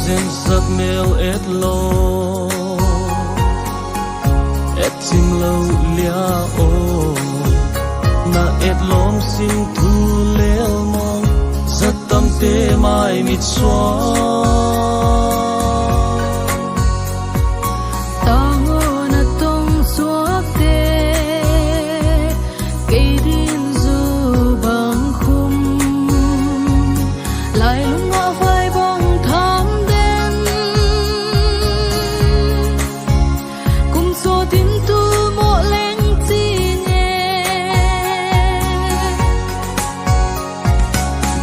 zen sak mel et lo et sim lo lia o na et lom sim thu lel mong zat tam te mai mit swa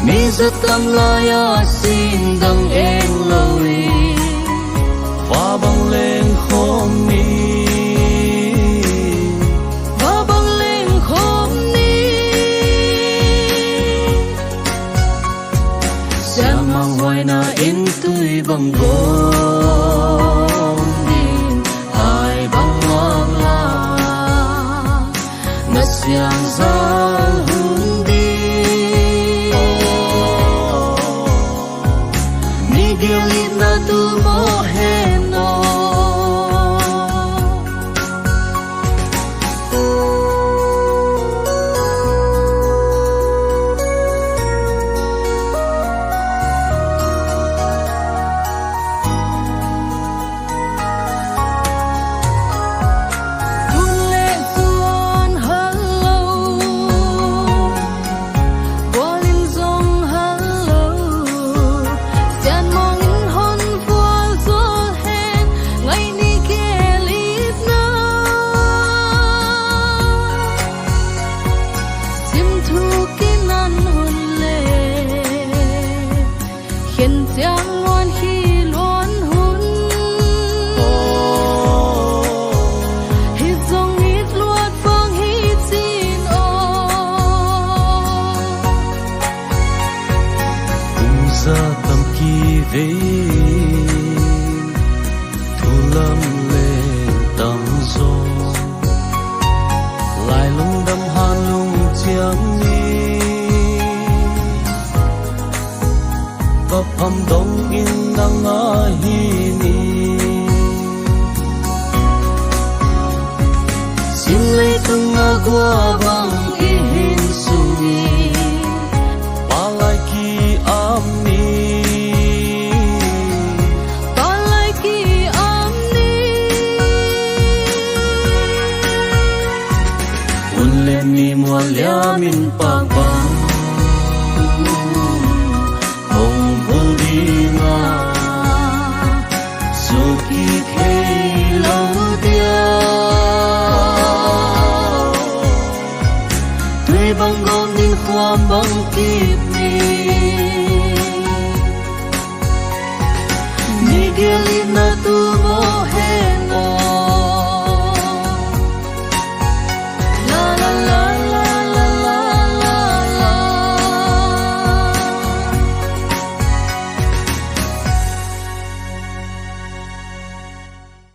mi rất tâm la ya xin đăng em lời và bằng lên khom ni và bằng lên khom ni sẽ mang hoài na in tươi bằng gom đi ai bằng hoang la na xiang ra Gelina tu moheno Tule tuan hello Bolin zong hello Sian mong hiện tiếng ngoan khi luôn hun hít dòng hít luat vang hít xin ô cùng ra tâm kỳ về thu lâm lên tâm gió lại lung đâm han lung chiang ni âm đông in nang a hi ni xin lấy tung a qua bang i hin suni palai ki amni palai ki amni un le mi mo lia min pa bang Suki kei lâu dia Tuy bang gom nin khoam bang kip ni Miguelina tu